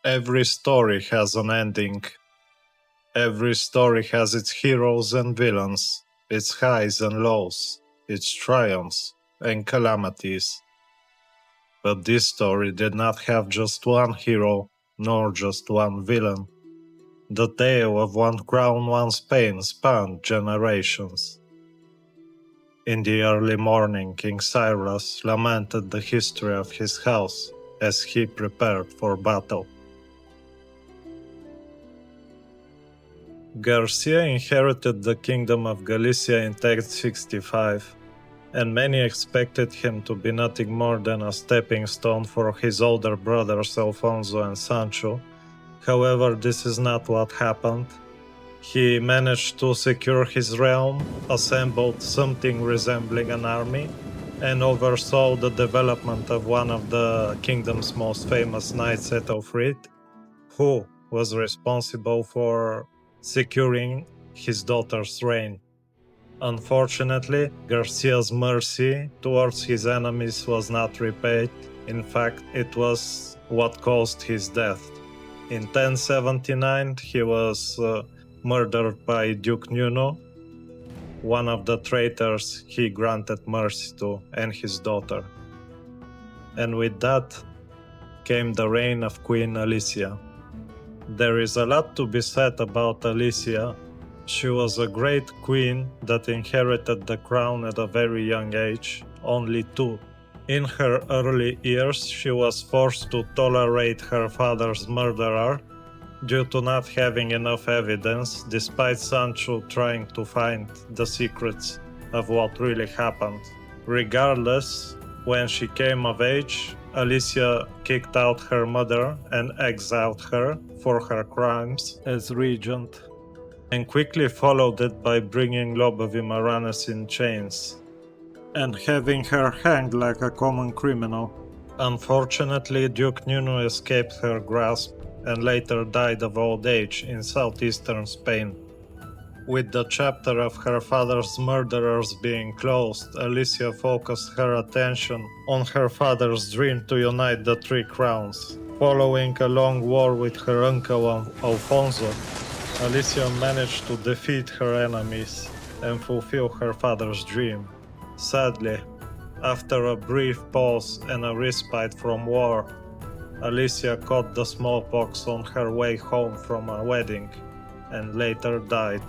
Every story has an ending. Every story has its heroes and villains, its highs and lows, its triumphs and calamities. But this story did not have just one hero, nor just one villain. The tale of one crown, one Spain spanned generations. In the early morning, King Cyrus lamented the history of his house as he prepared for battle. Garcia inherited the kingdom of Galicia in 1065, and many expected him to be nothing more than a stepping stone for his older brothers Alfonso and Sancho. However, this is not what happened. He managed to secure his realm, assembled something resembling an army, and oversaw the development of one of the kingdom's most famous knights, Ethelfrid, who was responsible for securing his daughter's reign. Unfortunately, Garcia's mercy towards his enemies was not repaid. In fact, it was what caused his death. In 1079, he was murdered by Duke Nuno, one of the traitors he granted mercy to, and his daughter. And with that came the reign of Queen Alicia. There is a lot to be said about Alicia. She was a great queen that inherited the crown at a very young age, only 2. In her early years, she was forced to tolerate her father's murderer due to not having enough evidence, despite Sancho trying to find the secrets of what really happened. Regardless, when she came of age, Alicia kicked out her mother and exiled her for her crimes as regent, and quickly followed it by bringing Lobovimaranus in chains and having her hanged like a common criminal. Unfortunately, Duke Nuno escaped her grasp and later died of old age in southeastern Spain. With the chapter of her father's murderers being closed, Alicia focused her attention on her father's dream to unite the 3 crowns. Following a long war with her uncle Alfonso, Alicia managed to defeat her enemies and fulfill her father's dream. Sadly, after a brief pause and a respite from war, Alicia caught the smallpox on her way home from a wedding and later died.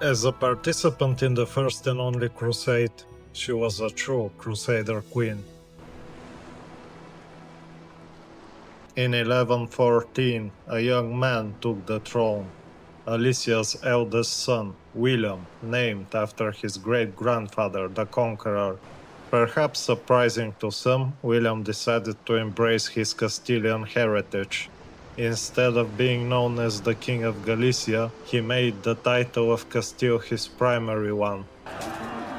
As a participant in the first and only crusade, she was a true Crusader queen. In 1114, a young man took the throne. Alicia's eldest son, William, named after his great-grandfather, the Conqueror. Perhaps surprising to some, William decided to embrace his Castilian heritage. Instead of being known as the King of Galicia, he made the title of Castile his primary one.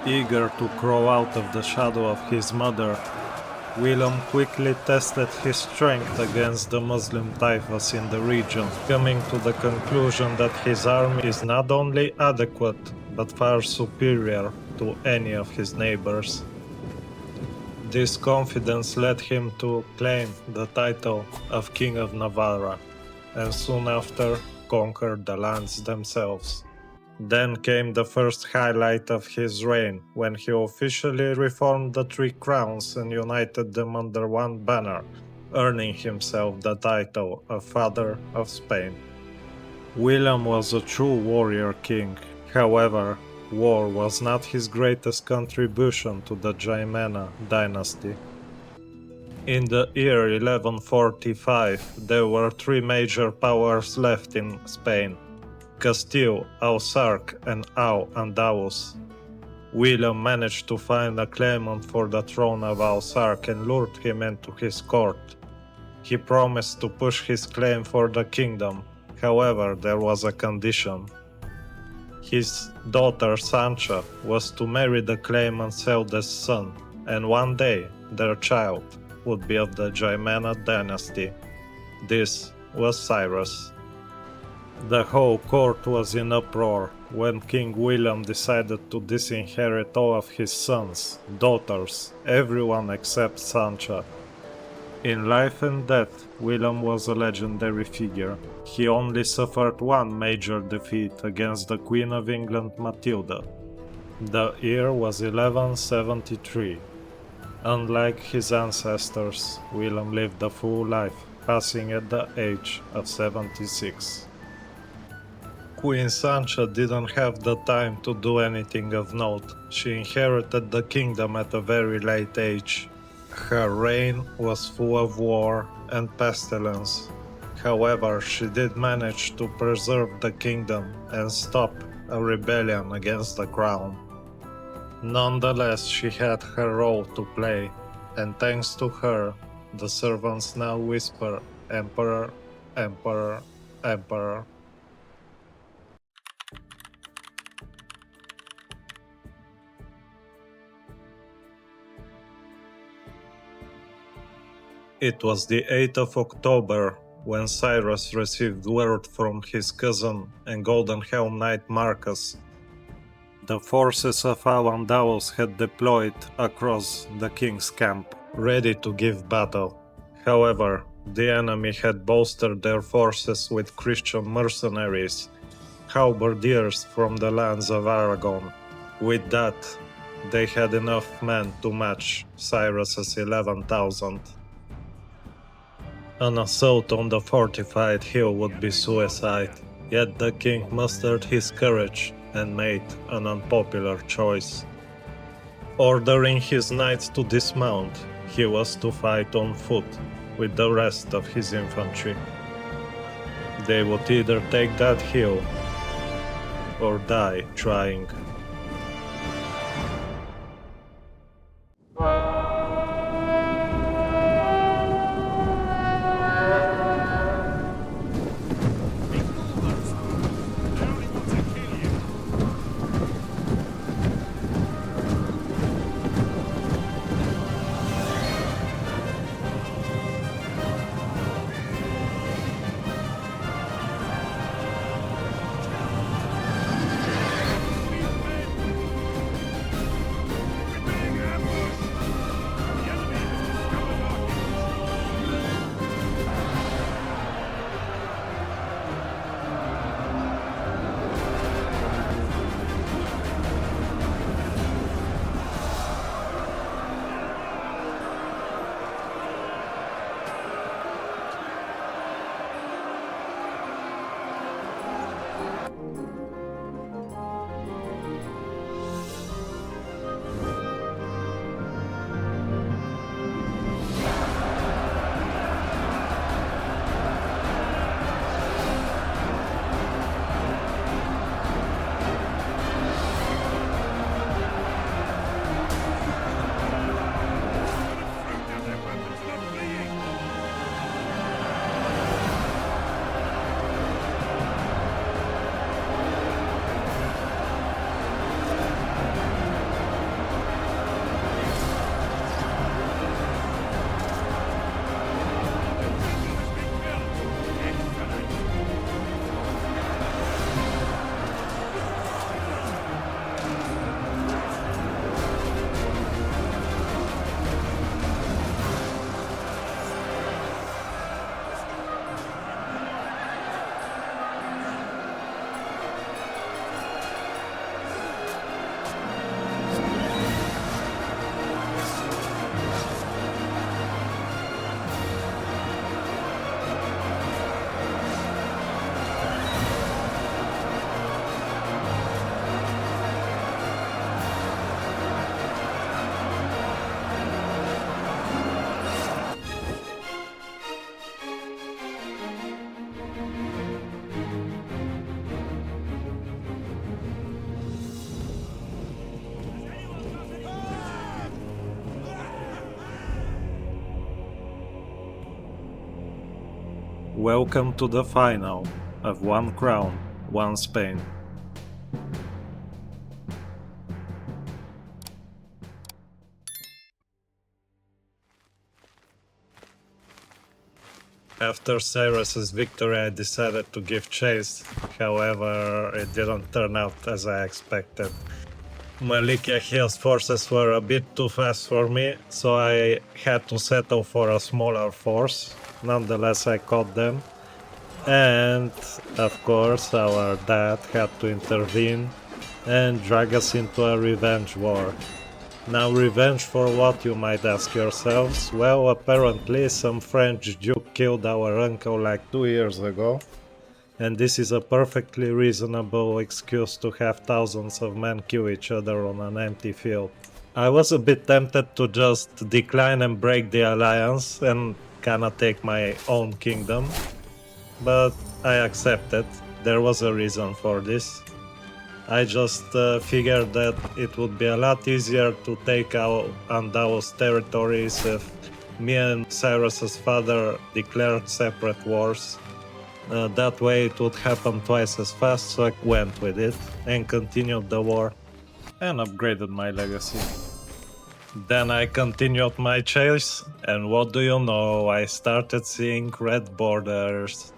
Eager to crawl out of the shadow of his mother, William quickly tested his strength against the Muslim taifas in the region, coming to the conclusion that his army is not only adequate, but far superior to any of his neighbors. This confidence led him to claim the title of King of Navarra, and soon after conquered the lands themselves. Then came the first highlight of his reign, when he officially reformed the 3 crowns and united them under one banner, earning himself the title of Father of Spain. William was a true warrior king. However, war was not his greatest contribution to the Jaimena dynasty. In the year 1145, there were 3 major powers left in Spain: Castile, Ausark, and Al-Andalus. William managed to find a claimant for the throne of Ausark and lured him into his court. He promised to push his claim for the kingdom. However, there was a condition. His daughter Sancha was to marry the claimant's eldest son, and one day their child would be of the Jaimena dynasty. This was Cyrus. The whole court was in uproar when King William decided to disinherit all of his sons, daughters, everyone except Sancha. In life and death, Willem was a legendary figure. He only suffered one major defeat against the Queen of England Matilda. The year was 1173. Unlike his ancestors, Willem lived a full life, passing at the age of 76. Queen Sancha didn't have the time to do anything of note. She inherited the kingdom at a very late age. Her reign was full of war and pestilence. However, she did manage to preserve the kingdom and stop a rebellion against the crown. Nonetheless, she had her role to play, and thanks to her, the servants now whisper, "Emperor, Emperor, Emperor." It was the 8th of October when Cyrus received word from his cousin and Golden Helm Knight Marcus. The forces of Al-Andalus had deployed across the king's camp, ready to give battle. However, the enemy had bolstered their forces with Christian mercenaries, halberdiers from the lands of Aragon. With that, they had enough men to match Cyrus's 11,000. An assault on the fortified hill would be suicide, yet the king mustered his courage and made an unpopular choice. Ordering his knights to dismount, he was to fight on foot with the rest of his infantry. They would either take that hill or die trying. Welcome to the final of One Crown, One Spain. After Cyrus's victory, I decided to give chase. However, it didn't turn out as I expected. Malik Yahia's forces were a bit too fast for me, so I had to settle for a smaller force. Nonetheless, I caught them. And, of course, our dad had to intervene and drag us into a revenge war. Now, revenge for what, you might ask yourselves? Well, apparently some French duke killed our uncle like 2 years ago, and this is a perfectly reasonable excuse to have thousands of men kill each other on an empty field. I was a bit tempted to just decline and break the alliance and kinda take my own kingdom, but I accepted. There was a reason for this. I just figured that it would be a lot easier to take out Andalus territories if me and Cyrus's father declared separate wars. That way it would happen twice as fast, so I went with it and continued the war and upgraded my legacy. Then I continued my chase, and what do you know, I started seeing red borders.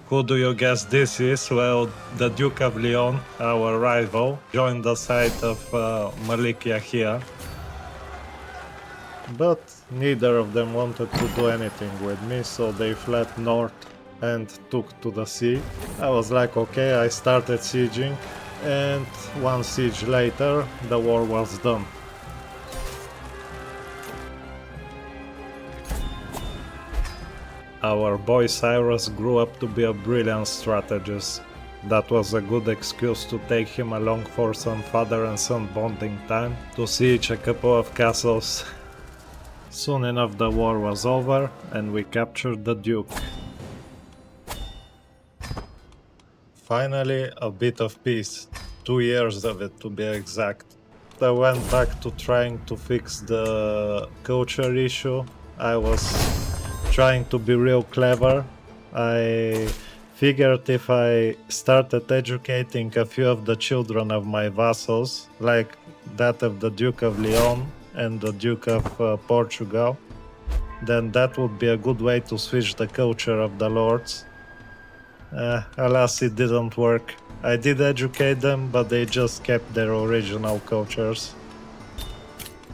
Who do you guess this is? Well, the Duke of Leon, our rival, joined the side of Malik Yahia. But neither of them wanted to do anything with me, so they fled north and took to the sea. I was like, okay, I started sieging, and one siege later, the war was done. Our boy Cyrus grew up to be a brilliant strategist. That was a good excuse to take him along for some father and son bonding time, to siege a couple of castles. Soon enough the war was over and we captured the Duke. Finally, a bit of peace. 2 years of it to be exact. I went back to trying to fix the culture issue. I was trying to be real clever. I figured if I started educating a few of the children of my vassals, like that of the Duke of Leon and the Duke of Portugal, then that would be a good way to switch the culture of the lords. Alas, it didn't work. I did educate them, but they just kept their original cultures.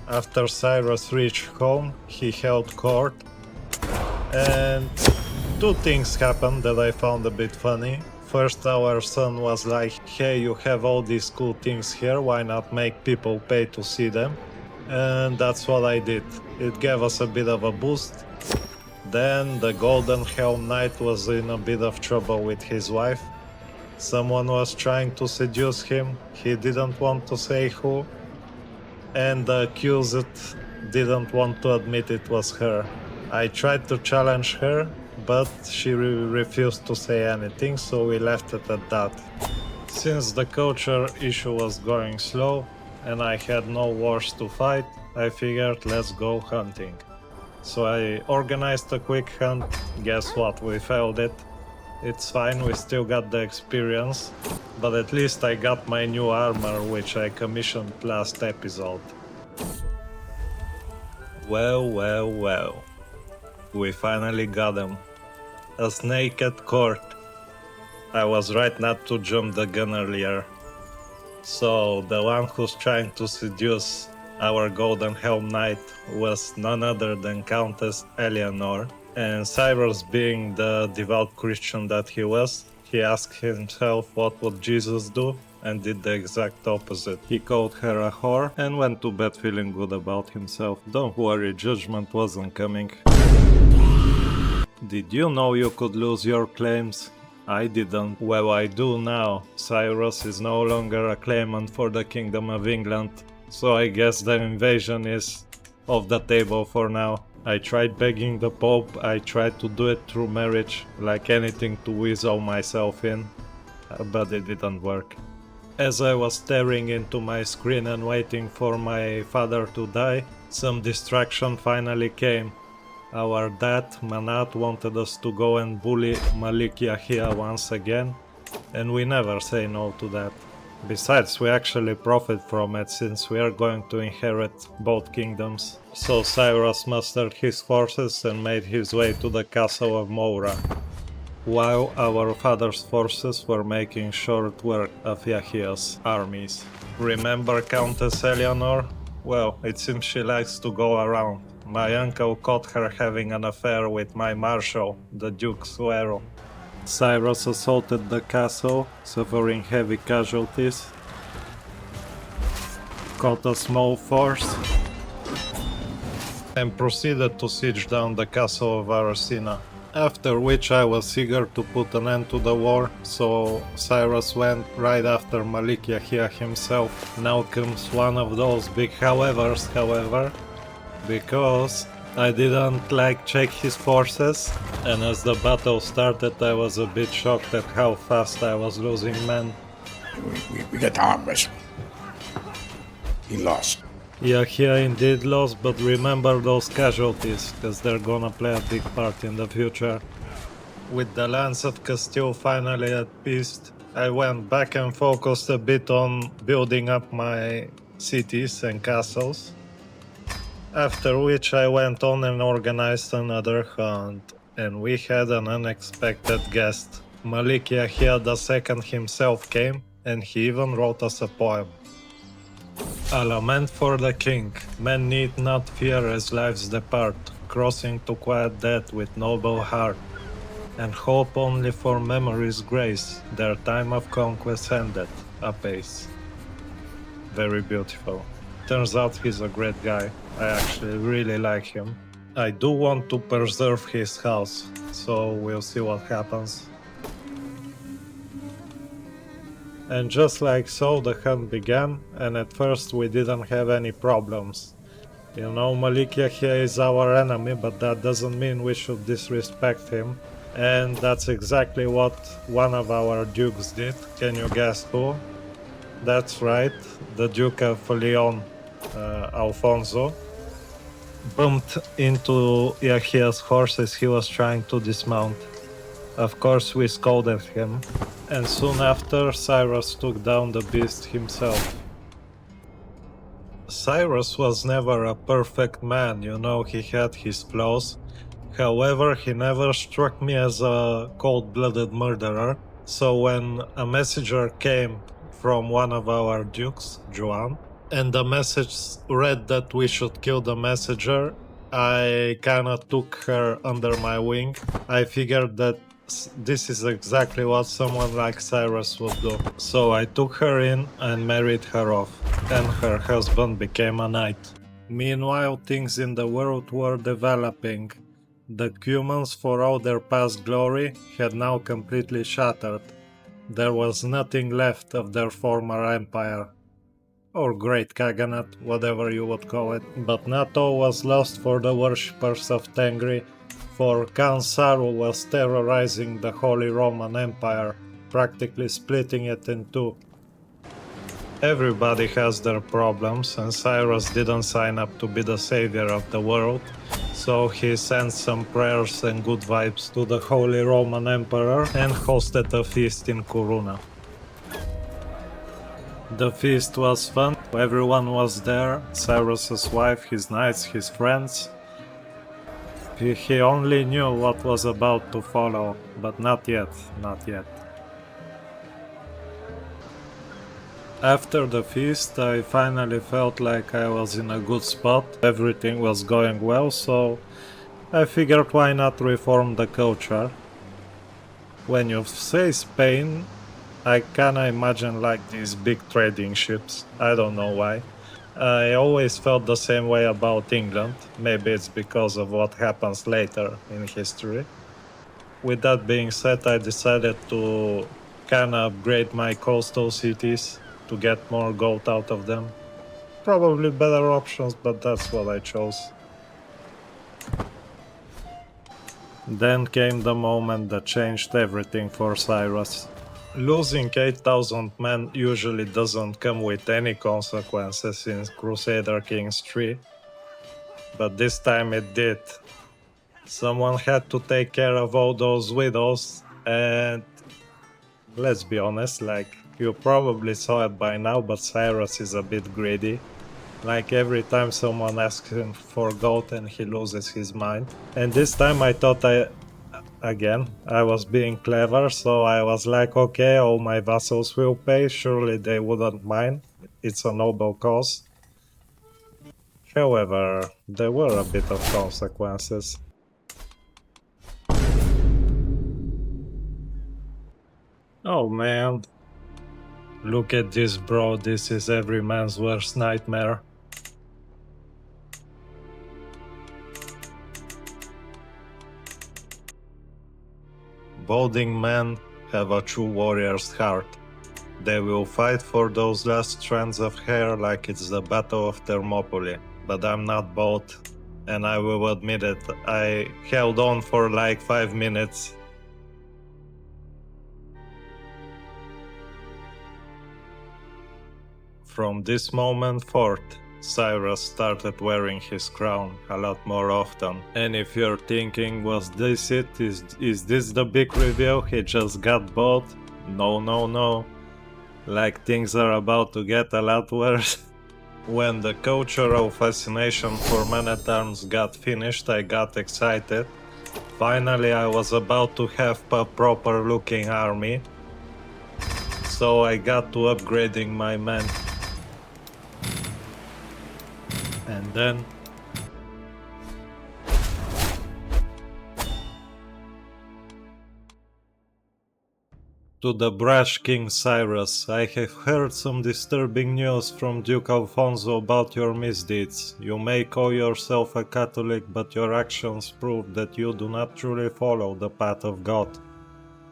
After Cyrus reached home, he held court, and two things happened that I found a bit funny. First, our son was like, hey, you have all these cool things here, why not make people pay to see them? And that's what I did. It gave us a bit of a boost. Then the Golden Helm Knight was in a bit of trouble with his wife. Someone was trying to seduce him, he didn't want to say who, and the accused didn't want to admit it was her. I tried to challenge her, but she refused to say anything, so we left it at that. Since the culture issue was going slow and I had no wars to fight, I figured let's go hunting. So I organized a quick hunt. Guess what, we failed it. It's fine, we still got the experience, but at least I got my new armor, which I commissioned last episode. Well. We finally got him. A snake at court. I was right not to jump the gun earlier. So the one who's trying to seduce our Golden Helm Knight was none other than Countess Eleanor. And Cyrus, being the devout Christian that he was, he asked himself what would Jesus do, and did the exact opposite. He called her a whore and went to bed feeling good about himself. Don't worry, judgment wasn't coming. Did you know you could lose your claims? I didn't. Well, I do now. Cyrus is no longer a claimant for the Kingdom of England, so I guess the invasion is off the table for now. I tried begging the Pope, I tried to do it through marriage, like anything to weasel myself in, but it didn't work. As I was staring into my screen and waiting for my father to die, some distraction finally came. Our dad, Manat, wanted us to go and bully Malik Yahia once again, and we never say no to that. Besides, we actually profit from it since we are going to inherit both kingdoms. So Cyrus mustered his forces and made his way to the castle of Moura. while our father's forces were making short work of Yahia's armies. Remember Countess Eleanor? Well, it seems she likes to go around. My uncle caught her having an affair with my marshal, the Duke Suero. Cyrus assaulted the castle, suffering heavy casualties, caught a small force, and proceeded to siege down the castle of Aracina. After which I was eager to put an end to the war, so Cyrus went right after Malik Yahya himself. Now comes one of those big howevers, however, because I didn't check his forces, and as the battle started I was a bit shocked at how fast I was losing men. We got the arm wrestle. He lost. Yahya indeed lost, but remember those casualties, cause they're gonna play a big part in the future. With the lands of Castile finally at peace, I went back and focused a bit on building up my cities and castles. After which I went on and organized another hunt, and we had an unexpected guest. Malik Yahya II himself came, and he even wrote us a poem. A lament for the king, men need not fear as lives depart, crossing to quiet death with noble heart, and hope only for memory's grace, their time of conquest ended, apace. Very beautiful. Turns out he's a great guy. I actually really like him. I do want to preserve his house, so we'll see what happens. And just like so, the hunt began, and at first we didn't have any problems. You know, Malik Yahya is our enemy, but that doesn't mean we should disrespect him. And that's exactly what one of our dukes did. Can you guess who? That's right, the Duke of Leon, Alfonso, bumped into Yahya's horse as he was trying to dismount. Of course we scolded him, and soon after Cyrus took down the beast himself. Cyrus was never a perfect man, you know, he had his flaws. However, he never struck me as a cold-blooded murderer, so when a messenger came from one of our dukes, Juan, and the message read that we should kill the messenger, I kinda took her under my wing. I figured that this is exactly what someone like Cyrus would do. So I took her in and married her off, and her husband became a knight. Meanwhile, things in the world were developing. The Cumans, for all their past glory, had now completely shattered. There was nothing left of their former empire, or Great Khaganate, whatever you would call it. But not all was lost for the worshippers of Tengri, for Khan Saru was terrorizing the Holy Roman Empire, practically splitting it in two. Everybody has their problems, and Cyrus didn't sign up to be the savior of the world, so he sent some prayers and good vibes to the Holy Roman Emperor and hosted a feast in Coruna. The feast was fun, everyone was there, Cyrus's wife, his knights, his friends. He only knew what was about to follow, but not yet, not yet. After the feast, I finally felt like I was in a good spot, everything was going well, so I figured why not reform the culture. When you say Spain, I kinda imagine like these big trading ships, I don't know why. I always felt the same way about England, maybe it's because of what happens later in history. With that being said, I decided to kinda upgrade my coastal cities to get more gold out of them. Probably better options, but that's what I chose. Then came the moment that changed everything for Cyrus. Losing 8,000 men usually doesn't come with any consequences in Crusader Kings 3, but this time it did. Someone had to take care of all those widows, and let's be honest, like, you probably saw it by now, but Cyrus is a bit greedy. Like every time someone asks him for gold and he loses his mind. And this time I thought Again, I was being clever, so I was like, okay, all my vassals will pay, surely they wouldn't mind. It's a noble cause. However, there were a bit of consequences. Oh man. Look at this, bro, this is every man's worst nightmare. Balding men have a true warrior's heart. They will fight for those last strands of hair like it's the Battle of Thermopylae. But I'm not bald, and I will admit it, I held on for like 5 minutes. From this moment forth, Cyrus started wearing his crown a lot more often. And if you're thinking, was this it? Is this the big reveal? He just got bald? No, no, no. Like things are about to get a lot worse. When the cultural fascination for men-at-arms got finished, I got excited. Finally, I was about to have a proper-looking army. So I got to upgrading my men. And then to the brash King Cyrus, I have heard some disturbing news from Duke Alfonso about your misdeeds. You may call yourself a Catholic, but your actions prove that you do not truly follow the path of God.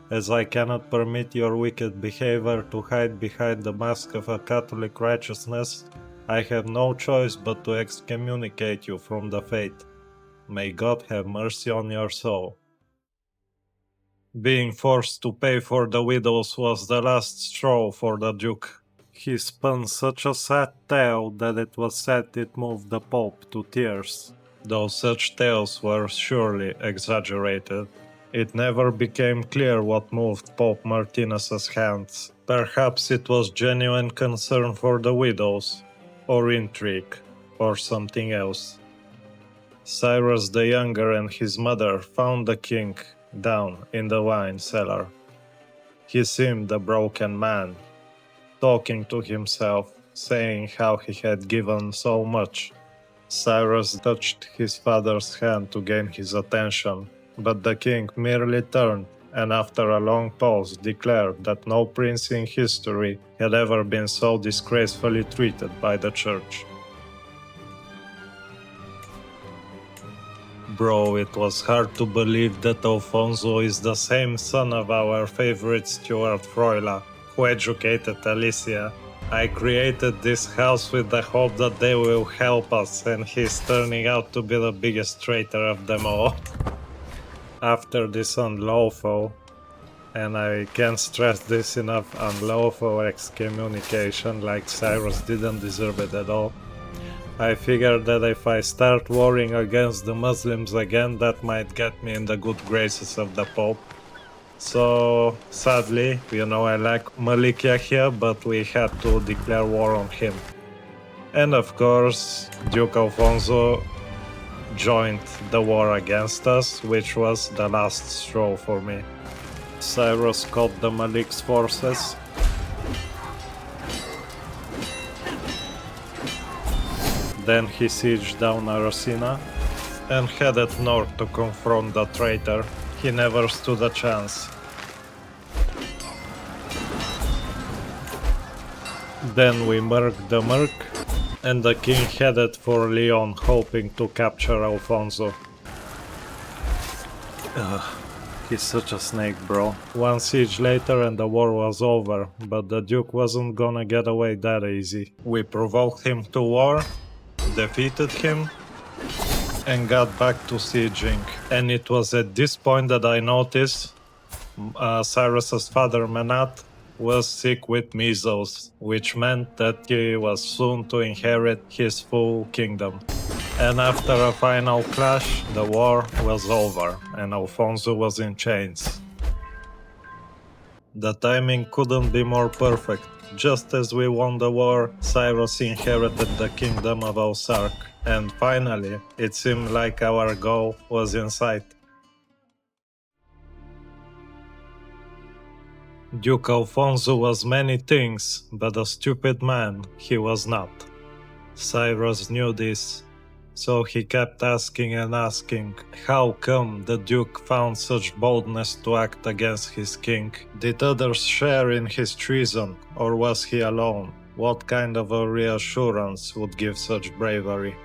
As I cannot permit your wicked behavior to hide behind the mask of a Catholic righteousness, I have no choice but to excommunicate you from the faith. May God have mercy on your soul. Being forced to pay for the widows was the last straw for the Duke. He spun such a sad tale that it was said it moved the Pope to tears, though such tales were surely exaggerated. It never became clear what moved Pope Martinus's hands. Perhaps it was genuine concern for the widows, or intrigue, or something else. Cyrus the Younger and his mother found the king down in the wine cellar. He seemed a broken man, talking to himself, saying how he had given so much. Cyrus touched his father's hand to gain his attention, but the king merely turned and after a long pause declared that no prince in history had ever been so disgracefully treated by the church. Bro, it was hard to believe that Alfonso is the same son of our favorite Stuart Froila, who educated Alicia. I created this house with the hope that they will help us, and he's turning out to be the biggest traitor of them all. After this unlawful, and I can't stress this enough, unlawful excommunication, like Cyrus didn't deserve it at all, I figured that if I start warring against the Muslims again, that might get me in the good graces of the Pope. So, sadly, I like Malikia here, but we had to declare war on him. And of course, Duke Alfonso joined the war against us, which was the last straw for me. Cyrus caught the Malik's forces. Then he sieged down Arosina and headed north to confront the traitor. He never stood a chance. Then we murked the Merc, and the king headed for Lyon, hoping to capture Alfonso. He's such a snake, bro. One siege later and the war was over, but the Duke wasn't gonna get away that easy. We provoked him to war, defeated him, and got back to sieging. And it was at this point that I noticed Cyrus's father Menat was sick with measles, which meant that he was soon to inherit his full kingdom. And after a final clash, the war was over, and Alfonso was in chains. The timing couldn't be more perfect. Just as we won the war, Cyrus inherited the kingdom of Ausark, and finally, it seemed like our goal was in sight. Duke Alfonso was many things, but a stupid man he was not. Cyrus knew this, so he kept asking and asking, how come the Duke found such boldness to act against his king? Did others share in his treason, or was he alone? What kind of a reassurance would give such bravery?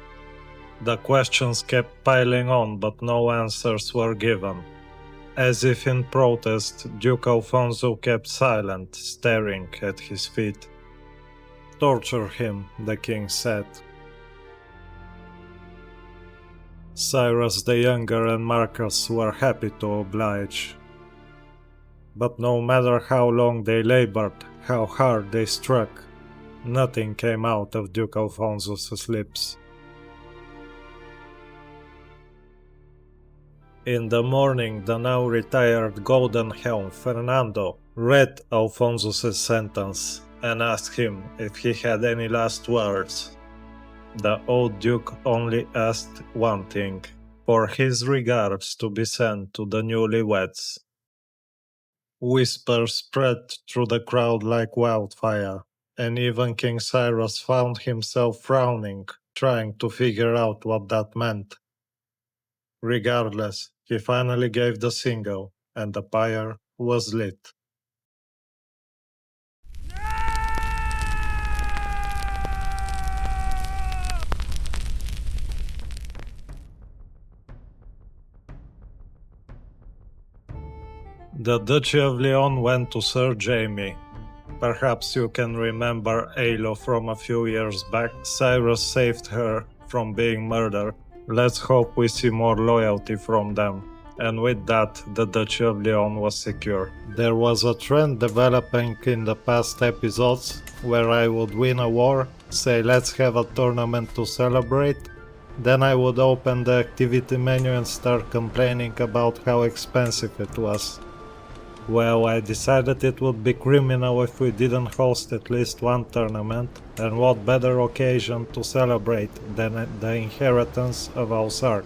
The questions kept piling on, but no answers were given. As if in protest, Duke Alfonso kept silent, staring at his feet. Torture him, the king said. Cyrus the Younger and Marcus were happy to oblige. But no matter how long they labored, how hard they struck, nothing came out of Duke Alfonso's lips. In the morning, the now retired Golden Helm Fernando read Alfonso's sentence and asked him if he had any last words. The old duke only asked one thing, for his regards to be sent to the newlyweds. Whispers spread through the crowd like wildfire, and even King Cyrus found himself frowning, trying to figure out what that meant. Regardless, he finally gave the signal, and the pyre was lit. The Duchy of Leon went to Sir Jamie. Perhaps you can remember Ailo from a few years back. Cyrus saved her from being murdered. Let's hope we see more loyalty from them. And with that, the Duchy of Leon was secure. There was a trend developing in the past episodes where I would win a war, say let's have a tournament to celebrate, then I would open the activity menu and start complaining about how expensive it was. Well, I decided it would be criminal if we didn't host at least one tournament, and what better occasion to celebrate than the inheritance of Ausark.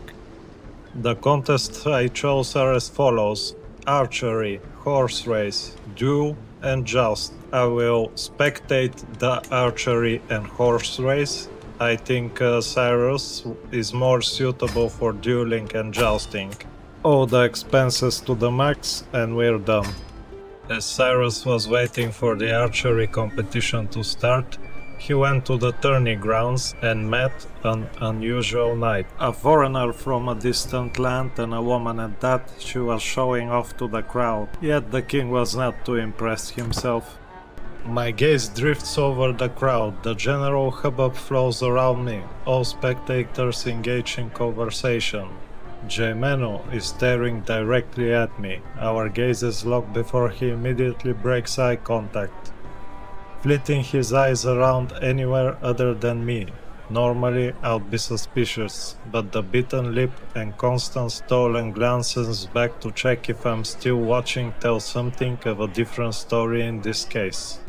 The contests I chose are as follows: archery, horse race, duel, and joust. I will spectate the archery and horse race. I think Cyrus is more suitable for dueling and jousting. All the expenses to the max, and we're done. As Cyrus was waiting for the archery competition to start, he went to the tourney grounds and met an unusual knight. A foreigner from a distant land, and a woman at that. She was showing off to the crowd, yet the king was not too impressed himself. My gaze drifts over the crowd, the general hubbub flows around me, all spectators engage in conversation. Jaimeno is staring directly at me, our gazes lock before he immediately breaks eye contact, flitting his eyes around anywhere other than me. Normally I'd be suspicious, but the bitten lip and constant stolen glances back to check if I'm still watching tell something of a different story in this case.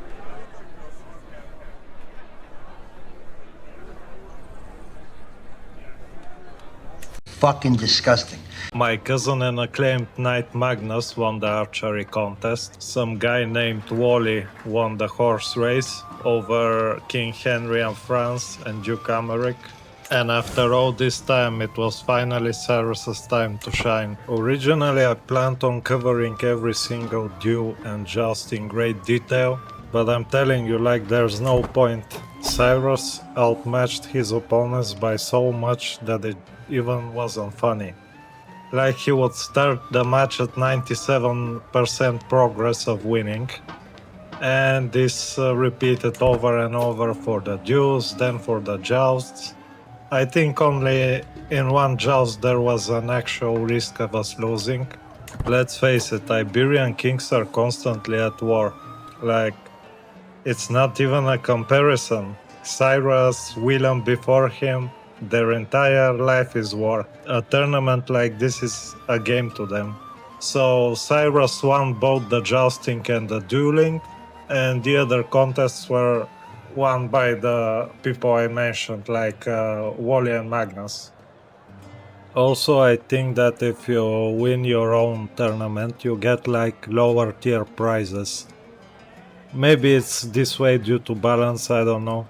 Fucking disgusting. My cousin and acclaimed knight Magnus won the archery contest. Some guy named Wally won the horse race over King Henry of France and Duke Amaric. And after all this time, it was finally Cyrus's time to shine. Originally, I planned on covering every single duel and joust in great detail, but I'm telling you, like, there's no point. Cyrus outmatched his opponents by so much that it even wasn't funny. Like, he would start the match at 97% progress of winning, and this repeated over and over for the duels, then for the jousts. I think only in one joust there was an actual risk of us losing. Let's face it, Iberian kings are constantly at war. Like, it's not even a comparison. Cyrus, William before him, their entire life is war. A tournament like this is a game to them. So Cyrus won both the jousting and the dueling, and the other contests were won by the people I mentioned, like Wally and Magnus. Also, I think that if you win your own tournament, you get like lower tier prizes. Maybe it's this way due to balance, I don't know.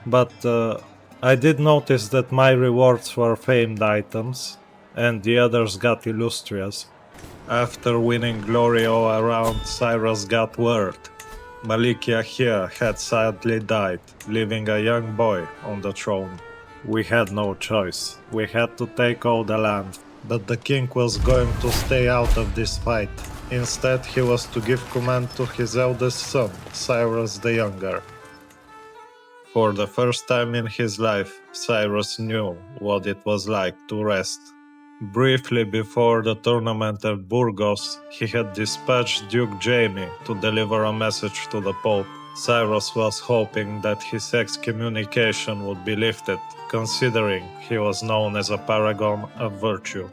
But I did notice that my rewards were famed items, and the others got illustrious. After winning glory all around, Cyrus got word. Malikia here had sadly died, leaving a young boy on the throne. We had no choice. We had to take all the land, but the king was going to stay out of this fight. Instead, he was to give command to his eldest son, Cyrus the Younger. For the first time in his life, Cyrus knew what it was like to rest. Briefly before the tournament at Burgos, he had dispatched Duke Jaime to deliver a message to the Pope. Cyrus was hoping that his excommunication would be lifted, considering he was known as a paragon of virtue.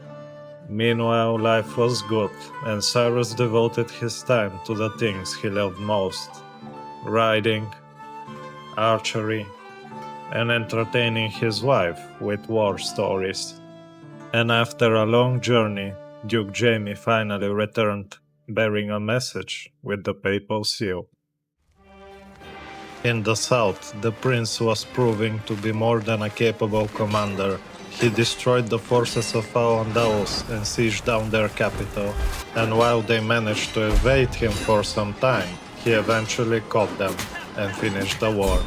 Meanwhile, life was good, and Cyrus devoted his time to the things he loved most: riding, archery, and entertaining his wife with war stories. And after a long journey, Duke Jaime finally returned, bearing a message with the papal seal. In the south, the prince was proving to be more than a capable commander. He destroyed the forces of Al-Andalus and sieged down their capital, and while they managed to evade him for some time, he eventually caught them and finished the war.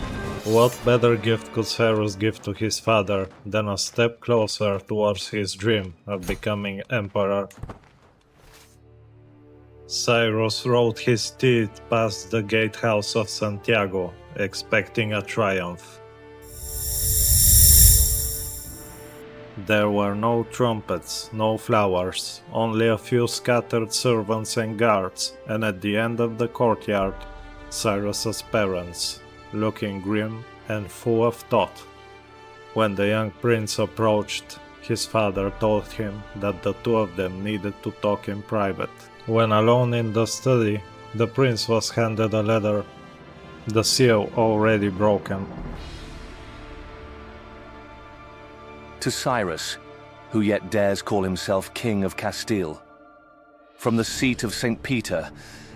What better gift could Cyrus give to his father than a step closer towards his dream of becoming emperor? Cyrus rode his steed past the gatehouse of Santiago, expecting a triumph. There were no trumpets, no flowers, only a few scattered servants and guards, and at the end of the courtyard, Cyrus's parents, looking grim and full of thought. When the young prince approached, his father told him that the two of them needed to talk in private. When alone in the study, the prince was handed a letter, the seal already broken. To Cyrus, who yet dares call himself King of Castile, from the seat of St. Peter,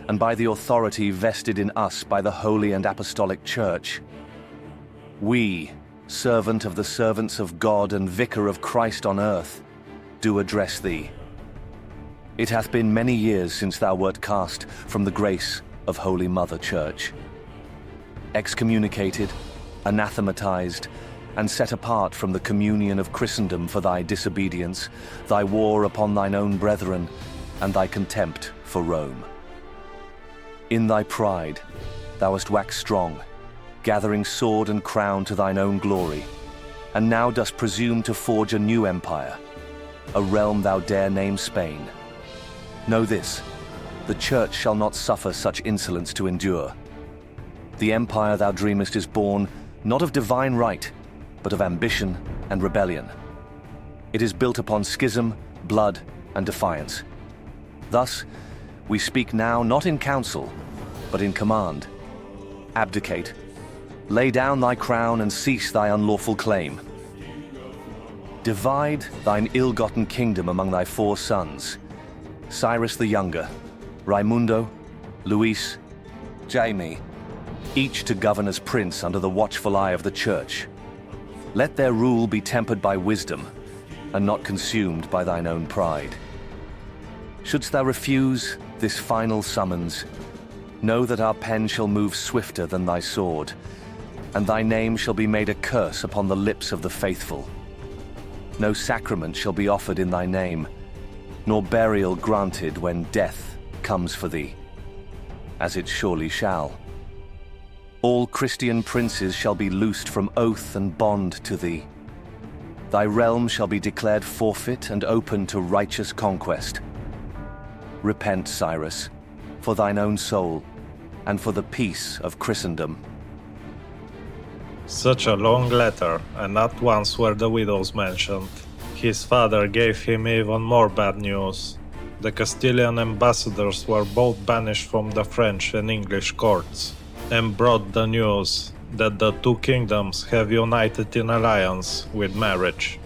and by the authority vested in us by the Holy and Apostolic Church, we, servant of the servants of God and vicar of Christ on earth, do address thee. It hath been many years since thou wert cast from the grace of Holy Mother Church. Excommunicated, anathematized, and set apart from the communion of Christendom for thy disobedience, thy war upon thine own brethren, and thy contempt for Rome. In thy pride thou hast waxed strong, gathering sword and crown to thine own glory, and now dost presume to forge a new empire, a realm thou dare name Spain. Know this, the Church shall not suffer such insolence to endure. The empire thou dreamest is born not of divine right, but of ambition and rebellion. It is built upon schism, blood, and defiance. Thus, we speak now not in counsel, but in command. Abdicate, lay down thy crown and cease thy unlawful claim. Divide thine ill-gotten kingdom among thy 4 sons, Cyrus the Younger, Raimundo, Luis, Jaime, each to govern as prince under the watchful eye of the Church. Let their rule be tempered by wisdom, and not consumed by thine own pride. Shouldst thou refuse this final summons, know that our pen shall move swifter than thy sword, and thy name shall be made a curse upon the lips of the faithful. No sacrament shall be offered in thy name, nor burial granted when death comes for thee, as it surely shall. All Christian princes shall be loosed from oath and bond to thee. Thy realm shall be declared forfeit and open to righteous conquest. Repent, Cyrus, for thine own soul, and for the peace of Christendom. Such a long letter, and not once were the widows mentioned. His father gave him even more bad news. The Castilian ambassadors were both banished from the French and English courts, and brought the news that the 2 kingdoms have united in alliance with marriage.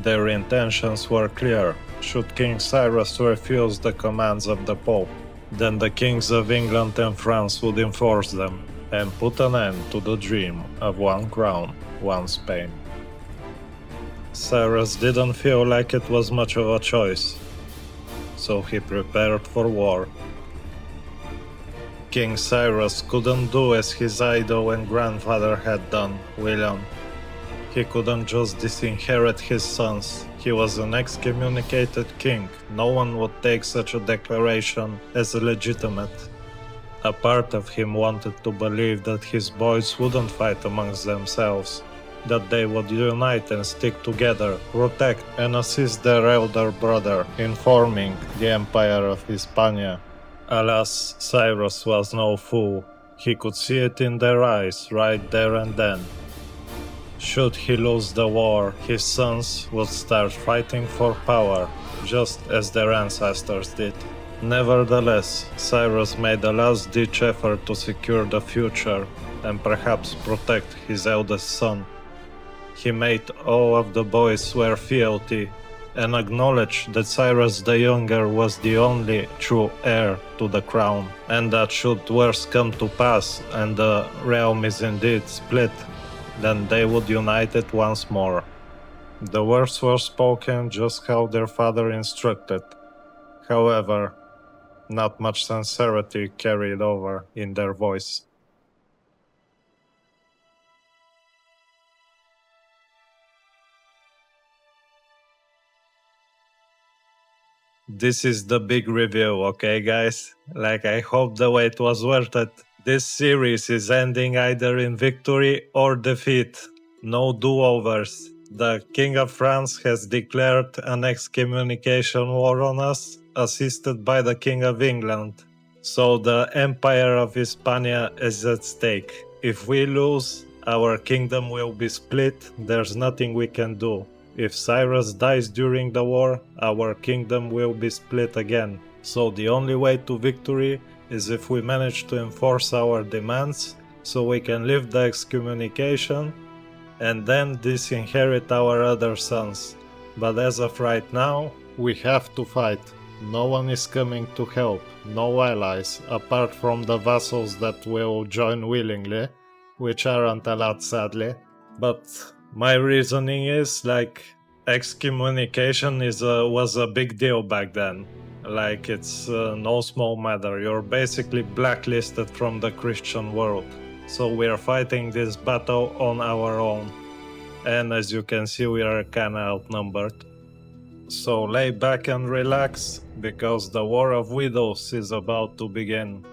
Their intentions were clear. Should King Cyrus refuse the commands of the Pope, Then the kings of England and France would enforce them and put an end to the dream of one crown, one Spain. Cyrus didn't feel like it was much of a choice, so he prepared for war. King Cyrus couldn't do as his idol and grandfather had done, William. He couldn't just disinherit his sons. He was an excommunicated king. No one would take such a declaration as legitimate. A part of him wanted to believe that his boys wouldn't fight amongst themselves, that they would unite and stick together, protect and assist their elder brother in forming the Empire of Hispania. Alas, Cyrus was no fool. He could see it in their eyes right there and then. Should he lose the war, his sons would start fighting for power, just as their ancestors did. Nevertheless, Cyrus made a last-ditch effort to secure the future and perhaps protect his eldest son. He made all of the boys swear fealty and acknowledge that Cyrus the Younger was the only true heir to the crown, and that should worse come to pass and the realm is indeed split, then they would unite it once more. The words were spoken just how their father instructed. However, not much sincerity carried over in their voice. This is the big review, okay guys? I hope the wait was worth it. This series is ending either in victory or defeat. No do-overs. The King of France has declared an excommunication war on us, assisted by the King of England. So the Empire of Hispania is at stake. If we lose, our kingdom will be split. There's nothing we can do. If Cyrus dies during the war, our kingdom will be split again. So the only way to victory is if we manage to enforce our demands, so we can lift the excommunication and then disinherit our other sons. But as of right now, we have to fight. No one is coming to help, no allies, apart from the vassals that will join willingly, which aren't a lot sadly. But my reasoning is, excommunication was a big deal back then. It's no small matter. You're basically blacklisted from the Christian world. So we are fighting this battle on our own. And as you can see, we are kinda outnumbered. So lay back and relax, because the War of Widows is about to begin.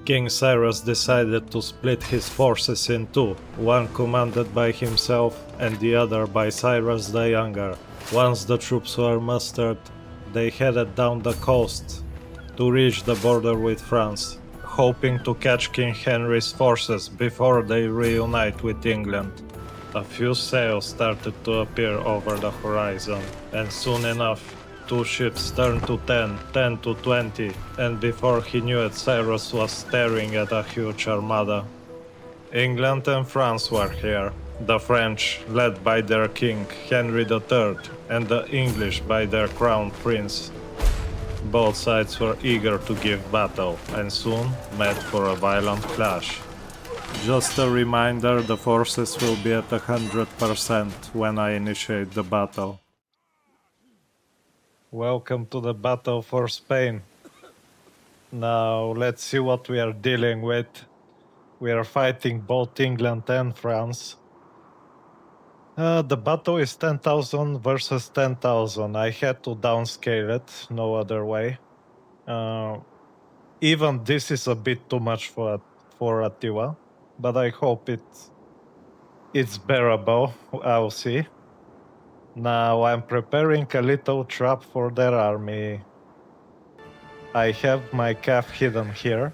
King Cyrus decided to split his forces in two, one commanded by himself and the other by Cyrus the Younger. Once the troops were mustered, they headed down the coast to reach the border with France, hoping to catch King Henry's forces before they reunite with England. A few sails started to appear over the horizon, and soon enough, 2 ships turned to 10, 10 to 20, and before he knew it, Cyrus was staring at a huge armada. England and France were here, the French led by their king, Henry III, and the English by their crown prince. Both sides were eager to give battle, and soon met for a violent clash. Just a reminder, the forces will be at 100% when I initiate the battle. Welcome to the battle for Spain. Now let's see what we are dealing with. We are fighting both England and France. The battle is 10,000 versus 10,000. I had to downscale it, no other way. Even this is a bit too much for Attila, but I hope it's bearable. I'll see. Now I'm preparing a little trap for their army. I have my calf hidden here.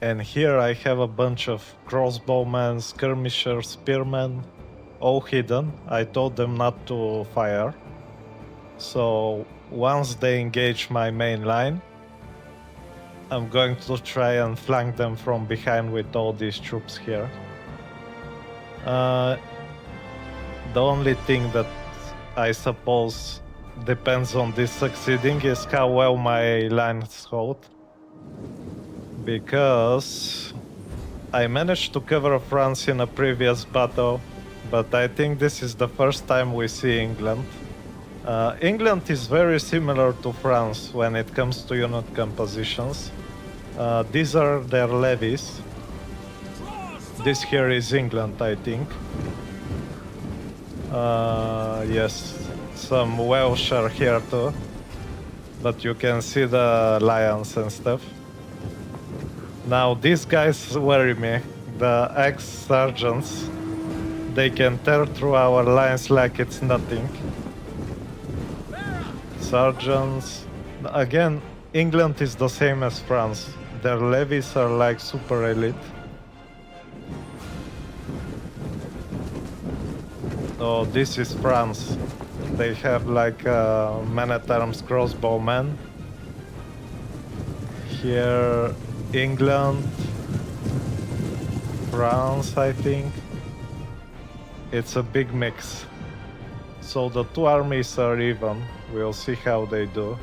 And here I have a bunch of crossbowmen, skirmishers, spearmen, all hidden. I told them not to fire. So once they engage my main line, I'm going to try and flank them from behind with all these troops here. The only thing that I suppose depends on this succeeding is how well my lines hold. Because I managed to cover France in a previous battle, but I think this is the first time we see England. England is very similar to France when it comes to unit compositions. These are their levies. This here is England, I think. Yes, some Welsh are here too, but you can see the lions and stuff. Now these guys worry me. The ex-sergeants, they can tear through our lines like it's nothing. Sergeants, again, England is the same as France. Their levies are like super elite. Oh, this is France. They have like man-at-arms crossbowmen. Here, England, France, I think. It's a big mix. So the two armies are even. We'll see how they do.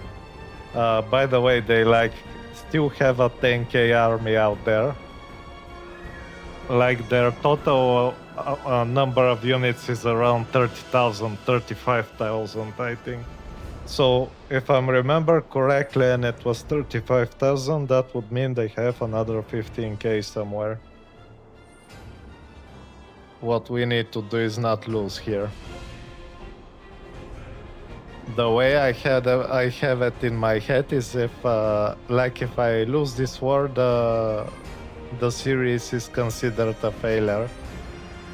By the way, they like still have a 10k army out there. Like their total number of units is around 30,000, 35,000, I think. So if I remember correctly, and it was 35,000, that would mean they have another 15k somewhere. What we need to do is not lose here. The way I have it in my head is if I lose this war, the series is considered a failure.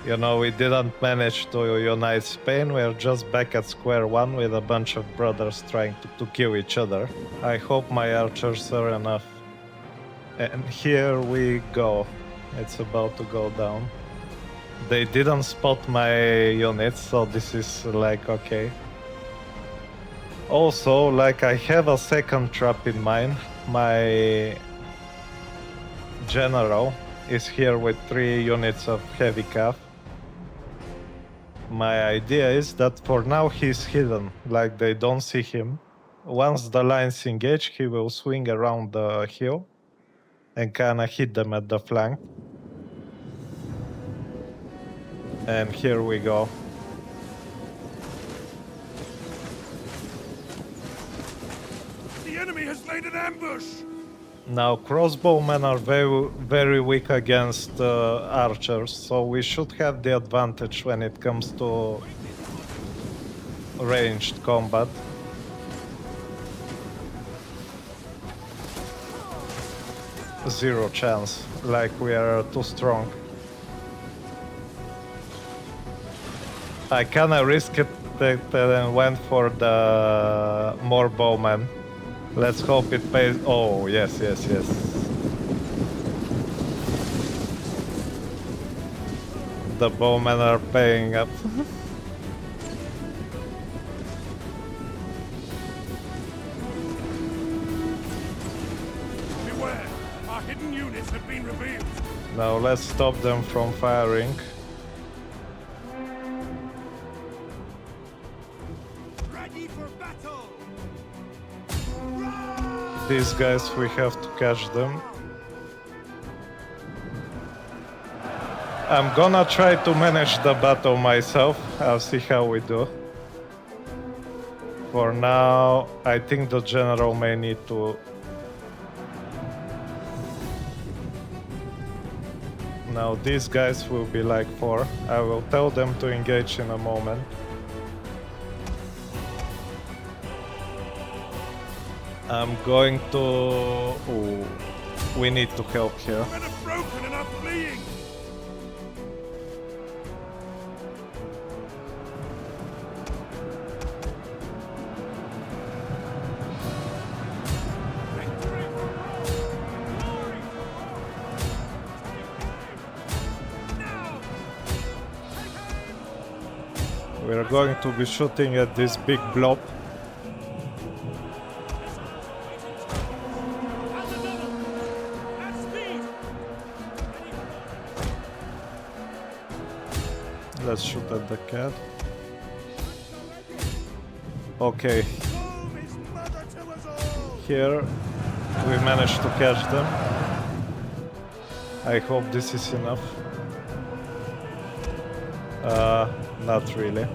You know, we didn't manage to unite Spain. We're just back at square one with a bunch of brothers trying to kill each other. I hope my archers are enough. And here we go. It's about to go down. They didn't spot my units, so this is like okay. Also, like I have a second trap in mind. My general is here with 3 units of heavy cav. My idea is that for now he's hidden, like they don't see him. Once the lines engage, he will swing around the hill and kinda hit them at the flank. And here we go. The enemy has laid an ambush! Now crossbowmen are very weak against archers, so we should have the advantage when it comes to ranged combat. Zero chance, like we are too strong. I kinda risked it and went for the more bowmen. Let's hope it pays. Oh, yes. The bowmen are paying up. Beware! Our hidden units have been revealed! Now let's stop them from firing. Ready for battle! These guys, we have to catch them. I'm gonna try to manage the battle myself. I'll see how we do. For now, I think the general may need to... Now these guys will be like 4. I will tell them to engage in a moment. I'm going to... Ooh, we need to help here. Men are broken and are fleeing! We're going to be shooting at this big blob. Let's shoot at the cat. Okay. Here we managed to catch them. I hope this is enough. Not really.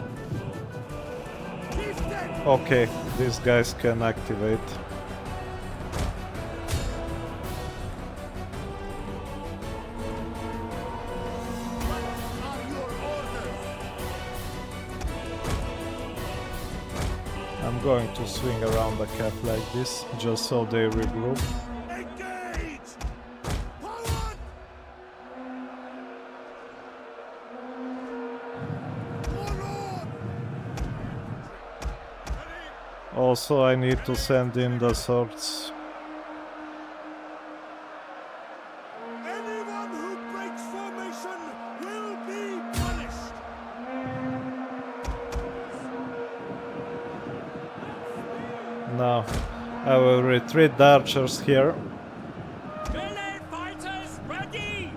Okay, these guys can activate. I'm going to swing around the cap like this, just so they regroup. Also, I need to send in the swords. Anyone who breaks formation will be punished. Now, I will retreat the archers here. Melee fighters ready!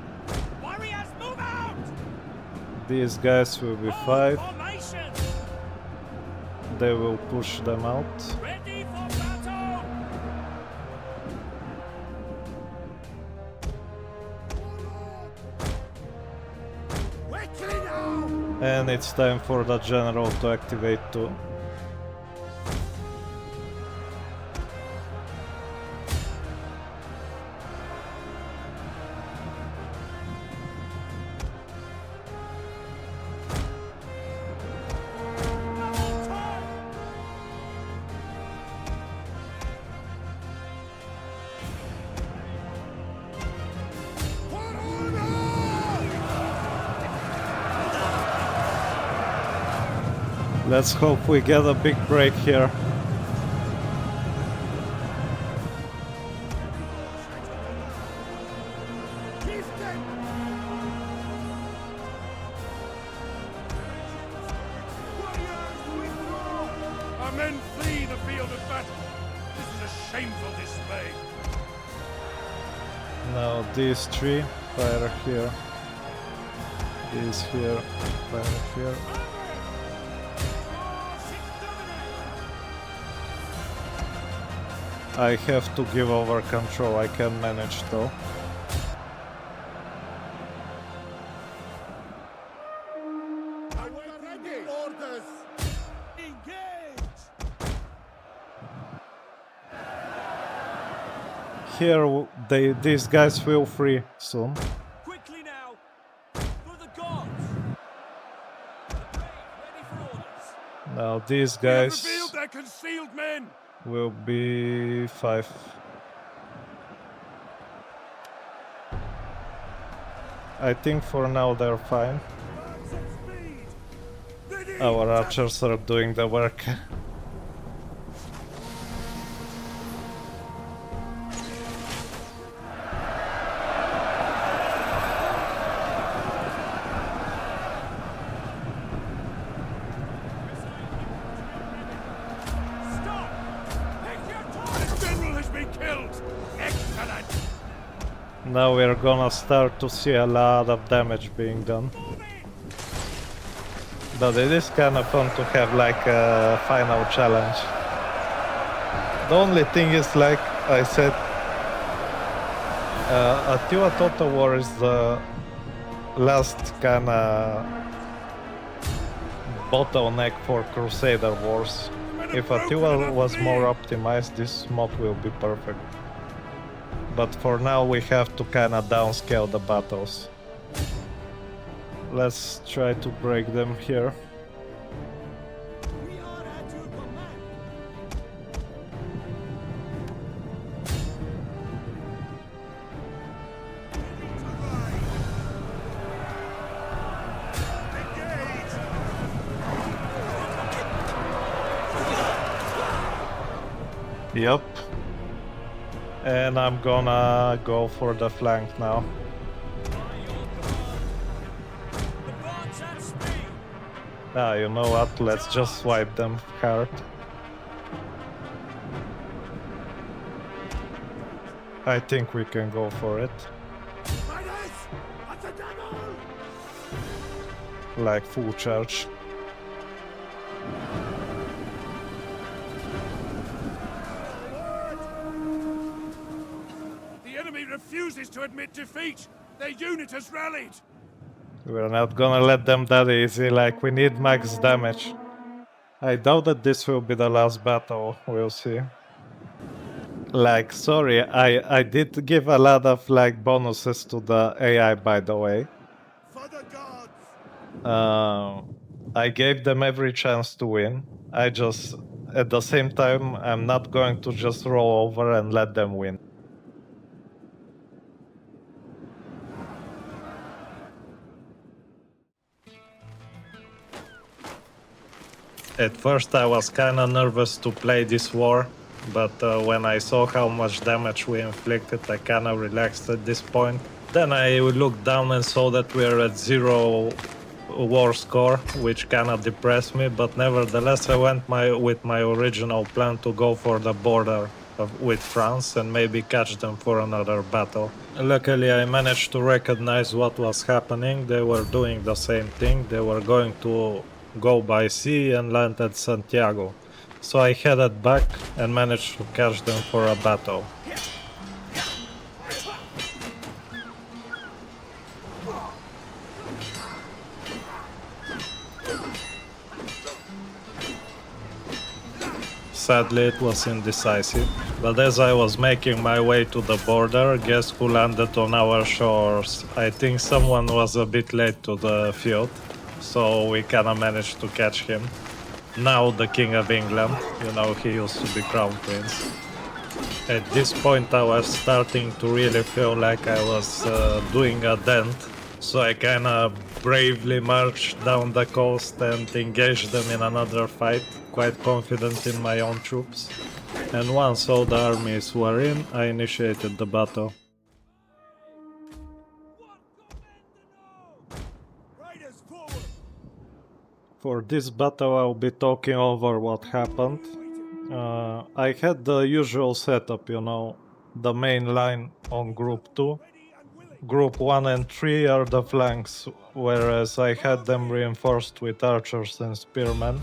Warriors move out! These guys will be 5. Formation! They will push them out. Ready for battle! Quickly now! And it's time for the general to activate too. Let's hope we get a big break here. Our men flee the field of battle. This is a shameful display. Now these 3 fire here. These here, fire here. I have to give over control, I can manage though. Orders! Engage! Here, these guys will free soon. Quickly now! For the gods! The brave ready for orders! Now these They have guys revealed their concealed men! will be 5. I think for now they're fine. Our archers are doing the work. Now we're gonna start to see a lot of damage being done. But it is kind of fun to have like a final challenge. The only thing is, like I said, Attila Total War is the last kinda bottleneck for Crusader Wars. If Attila was more optimized, this mod will be perfect. But for now we have to kinda downscale the battles. Let's try to break them here. Yep. And I'm gonna go for the flank now. Ah, you know what? Let's just swipe them hard. I think we can go for it. Like full charge. refuses to admit defeat. Their unit has rallied. We're not gonna let them that easy, like we need max damage. I doubt that this will be the last battle, we'll see. Like, sorry, I did give a lot of like bonuses to the AI, by the way. For the gods. I gave them every chance to win. I just, at the same time, I'm not going to just roll over and let them win. At first I was kinda nervous to play this war, but when I saw how much damage we inflicted, I kinda relaxed at this point. Then I looked down and saw that we're at 0 war score, which kinda depressed me, but nevertheless I went with my original plan to go for the border with France and maybe catch them for another battle. Luckily I managed to recognize what was happening. They were doing the same thing. They were going to go by sea and land at Santiago. So I headed back and managed to catch them for a battle. Sadly, it was indecisive, but as I was making my way to the border, guess who landed on our shores? I think someone was a bit late to the field, so we kinda managed to catch him. Now the King of England, you know, he used to be Crown Prince. At this point I was starting to really feel like I was doing a dent, so I kinda bravely marched down the coast and engaged them in another fight, quite confident in my own troops. And once all the armies were in, I initiated the battle. Riders forward. For this battle I'll be talking over what happened. I had the usual setup, you know, the main line on group 2. Group 1 and 3 are the flanks, whereas I had them reinforced with archers and spearmen.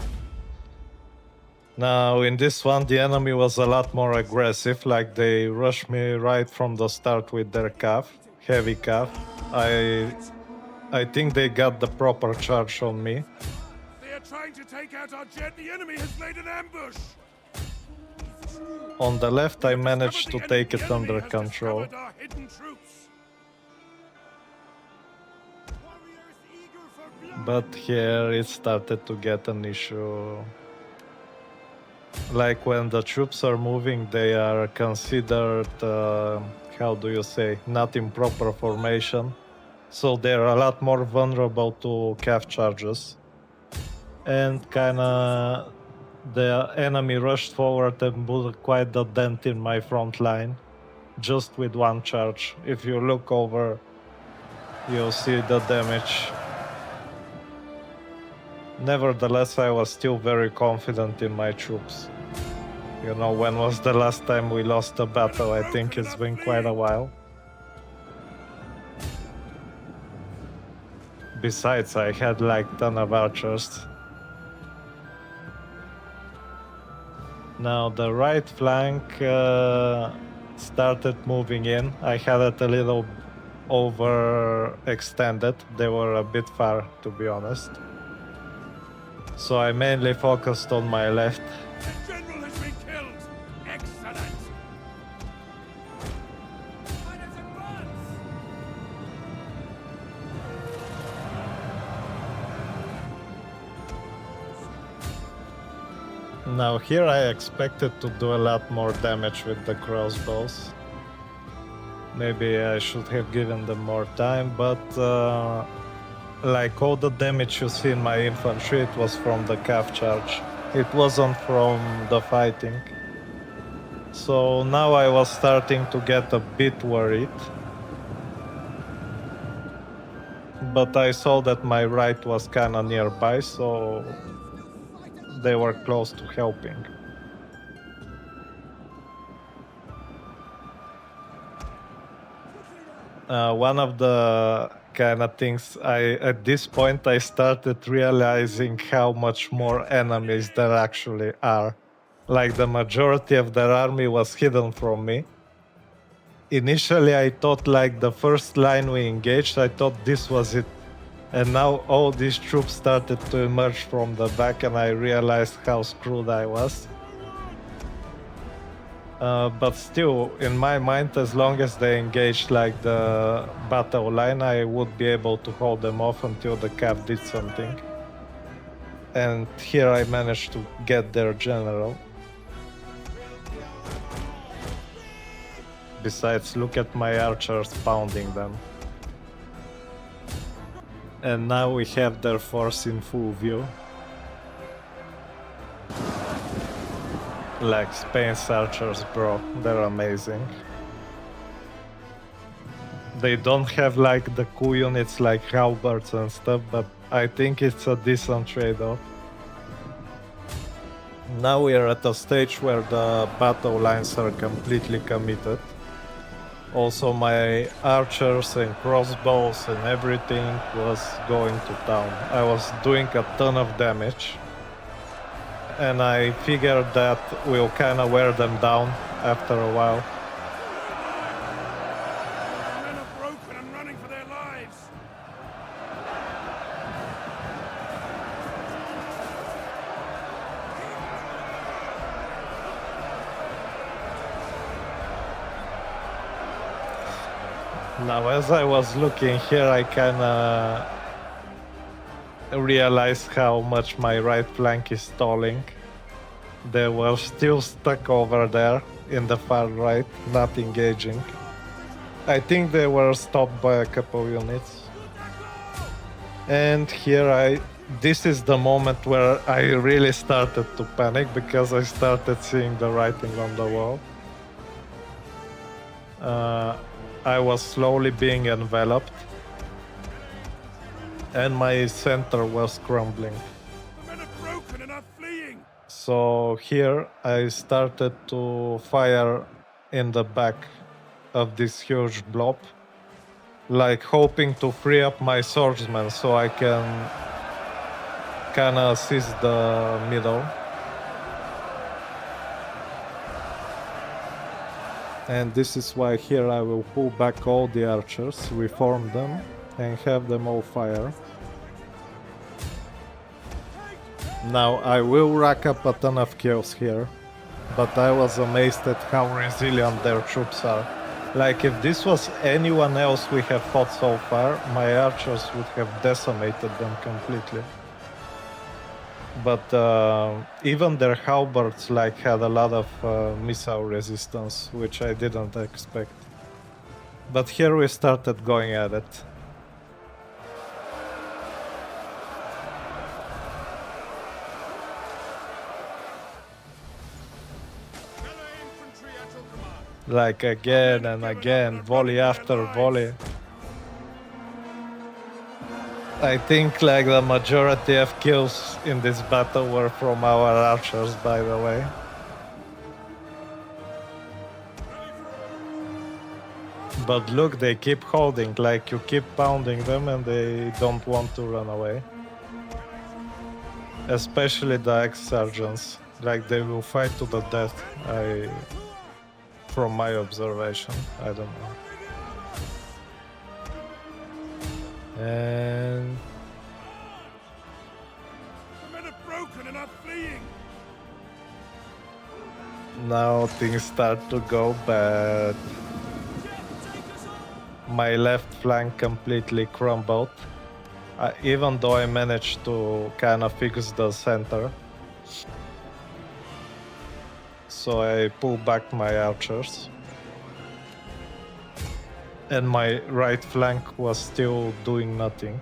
Now in this one the enemy was a lot more aggressive, like they rushed me right from the start with their cav, heavy cav. I think they got the proper charge on me. They are trying to take out our jet. The enemy has laid an ambush. On the left I managed to Discovered take the it enemy under has control. discovered our hidden troops. Warriors eager for blood. But here it started to get an issue. Like when the troops are moving, they are considered, how do you say, not in proper formation. So they're a lot more vulnerable to cav charges. And kinda the enemy rushed forward and put quite a dent in my front line, just with one charge. If you look over, you'll see the damage. Nevertheless, I was still very confident in my troops. You know, when was the last time we lost a battle? I think it's been quite a while. Besides, I had like ton of archers. Now the right flank started moving in. I had it a little overextended. They were a bit far, to be honest. So I mainly focused on my left. The general has been killed. Excellent. Fighters advance! Now here I expected to do a lot more damage with the crossbows. Maybe I should have given them more time, but like all the damage you see in my infantry, it was from the cav charge. It wasn't from the fighting. So now I was starting to get a bit worried. But I saw that my right was kinda nearby, so they were close to helping. One of the kind of things at this point I started realizing how much more enemies there actually are. Like the majority of their army was hidden from me. initially I thought like the first line we engaged, I thought this was it. And now all these troops started to emerge from the back and I realized how screwed I was. But still, in my mind, as long as they engaged like the battle line, I would be able to hold them off until the cav did something. And here I managed to get their general. Besides, look at my archers pounding them. And now we have their force in full view. Like Spain's archers, bro, they're amazing. They don't have like the cool units like halberds and stuff, but I think it's a decent trade-off. Now we are at a stage where the battle lines are completely committed. Also my archers and crossbows and everything was going to town. I was doing a ton of damage. And I figured that we'll kind of wear them down after a while. The men are broken and running for their lives. Now, as I was looking here, I kind of realized how much my right flank is stalling. They were still stuck over there in the far right, not engaging. I think they were stopped by a couple units. And here this is the moment where I really started to panic because I started seeing the writing on the wall. I was slowly being enveloped. And my center was crumbling. The men are broken and are fleeing. So here I started to fire in the back of this huge blob, like hoping to free up my swordsman so I can kinda seize the middle. And this is why here I will pull back all the archers, reform them, and have them all fire. Now I will rack up a ton of kills here, but I was amazed at how resilient their troops are. Like if this was anyone else we have fought so far, my archers would have decimated them completely. But even their halberds like had a lot of missile resistance, which I didn't expect. But here we started going at it. Like again and again, volley after volley. I think like the majority of kills in this battle were from our archers, by the way. But look, they keep holding, like you keep pounding them and they don't want to run away. Especially the ex-sergeants, like they will fight to the death, from my observation, I don't know. And The men are broken and are fleeing. now things start to go bad. My left flank completely crumbled, even though I managed to kind of fix the center. So I pull back my archers. And my right flank was still doing nothing.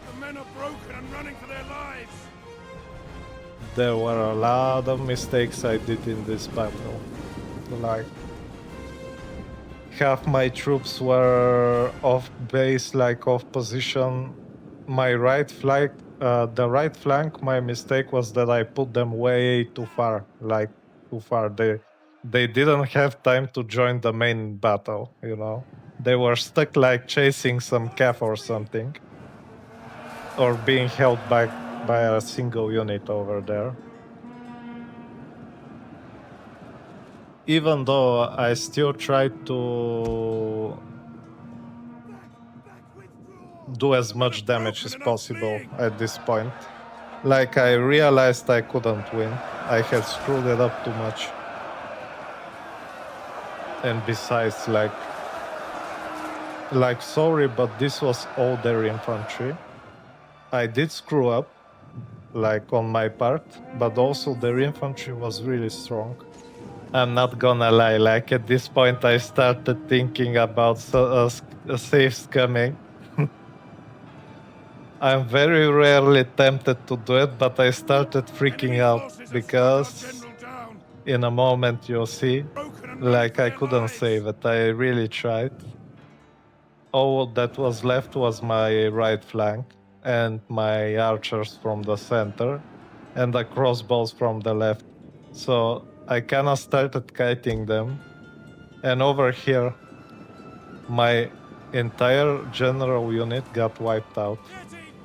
The men are broken and running for their lives. There were a lot of mistakes I did in this battle. Like, half my troops were off base, like off position. My right flank, the right flank, my mistake was that I put them way too far, like too far. They didn't have time to join the main battle, you know. They were stuck like chasing some calf or something. or being held back by a single unit over there. Even though I still tried to do as much damage as possible at this point. Like, I realized I couldn't win. I had screwed it up too much. And besides, like sorry, but this was all their infantry. I did screw up, like on my part, but also their infantry was really strong. I'm not gonna lie, like at this point I started thinking about saves coming. I'm very rarely tempted to do it, but I started freaking out because in a moment you'll see, like I couldn't save it. I really tried. All that was left was my right flank and my archers from the center and the crossbows from the left. So I kinda started kiting them. And over here, my entire general unit got wiped out.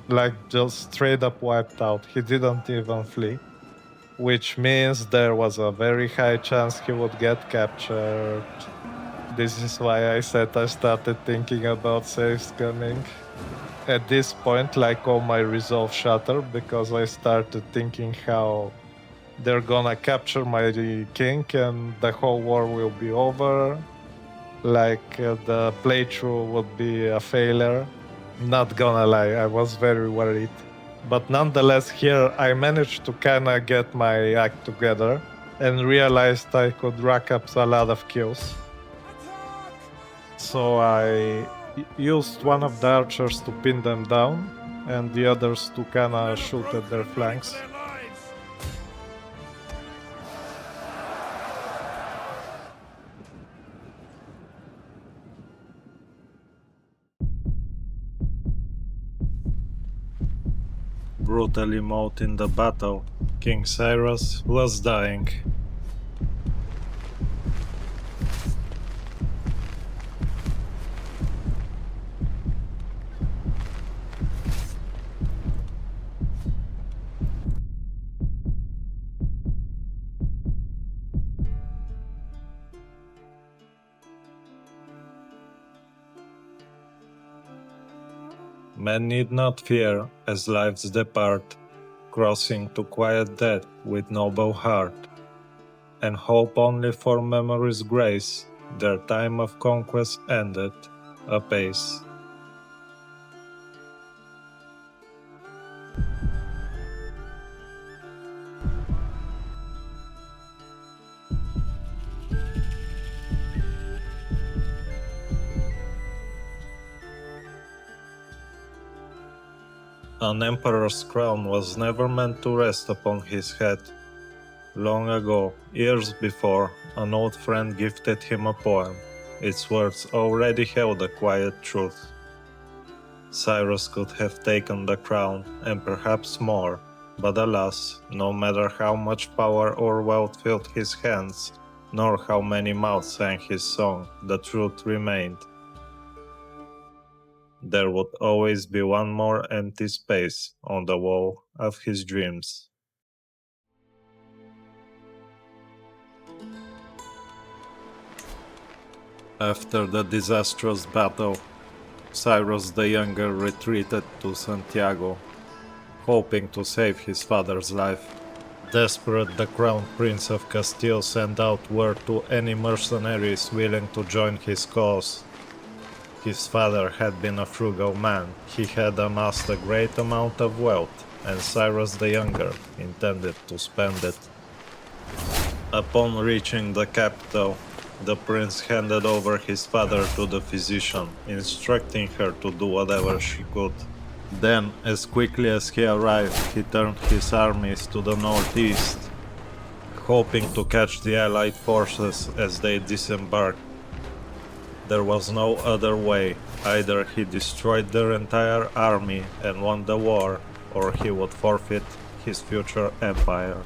Like, just straight up wiped out. He didn't even flee. Which means there was a very high chance he would get captured. This is why I said I started thinking about saves coming. At this point, like, all my resolve shattered because I started thinking how they're gonna capture my king and the whole war will be over. Like, the playthrough would be a failure. Not gonna lie, I was very worried. But nonetheless, here I managed to kinda get my act together and realized I could rack up a lot of kills. So I used one of the archers to pin them down and the others to kinda shoot at their flanks. Brutally mauled in the battle, King Cyrus was dying. Men need not fear as lives depart, crossing to quiet death with noble heart, and hope only for memory's grace, their time of conquest ended apace. An emperor's crown was never meant to rest upon his head. Long ago, years before, an old friend gifted him a poem. Its words already held a quiet truth. Cyrus could have taken the crown, and perhaps more, but alas, no matter how much power or wealth filled his hands, nor how many mouths sang his song, the truth remained. There would always be one more empty space on the wall of his dreams. After the disastrous battle, Cyrus the Younger retreated to Santiago, hoping to save his father's life. Desperate, the crown prince of Castile sent out word to any mercenaries willing to join his cause. His father had been a frugal man. He had amassed a great amount of wealth, and Cyrus the Younger intended to spend it. Upon reaching the capital, the prince handed over his father to the physician, instructing her to do whatever she could. Then, as quickly as he arrived, he turned his armies to the northeast, hoping to catch the allied forces as they disembarked. There was no other way. Either he destroyed their entire army and won the war, or he would forfeit his future empire.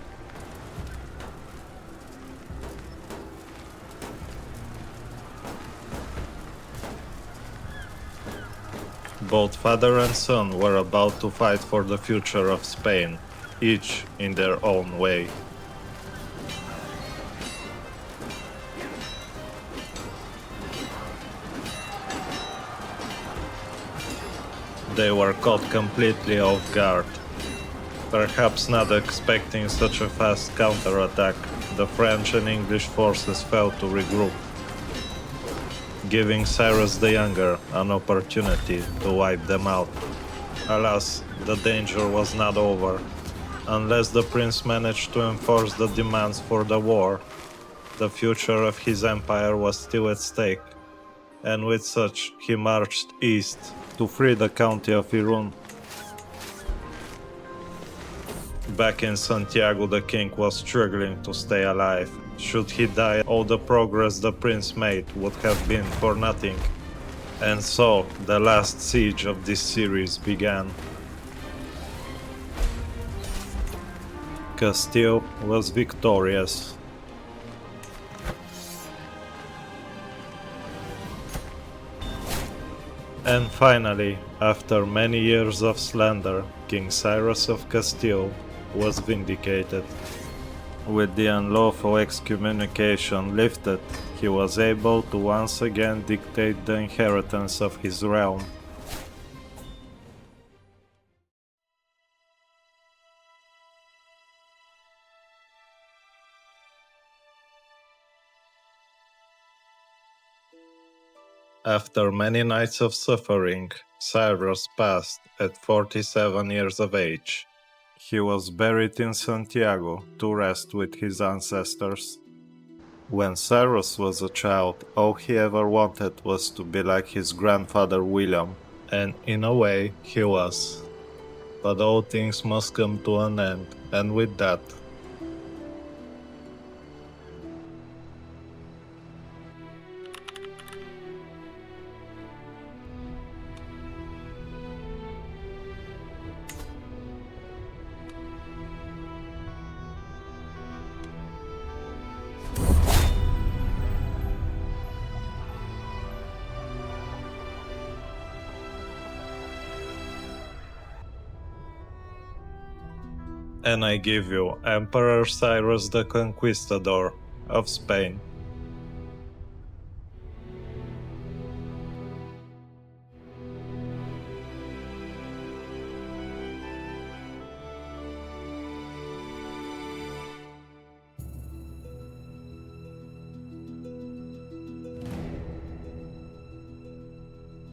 Both father and son were about to fight for the future of Spain, each in their own way. They were caught completely off guard. Perhaps not expecting such a fast counterattack, the French and English forces failed to regroup, giving Cyrus the Younger an opportunity to wipe them out. Alas, the danger was not over. Unless the prince managed to enforce the demands for the war, the future of his empire was still at stake, and with such he marched east to free the county of Izurum. Back in Santiago, the king was struggling to stay alive. Should he die, all the progress the prince made would have been for nothing. And so, the last siege of this series began. Castile was victorious. And finally, after many years of slander, King Cyrus of Castille was vindicated. With the unlawful excommunication lifted, he was able to once again dictate the inheritance of his realm. After many nights of suffering, Cyrus passed at 47 years of age. He was buried in Santiago to rest with his ancestors. When Cyrus was a child, all he ever wanted was to be like his grandfather William, and in a way, he was. But all things must come to an end, and with that, and I give you Emperor Cyrus the Conquistador of Spain.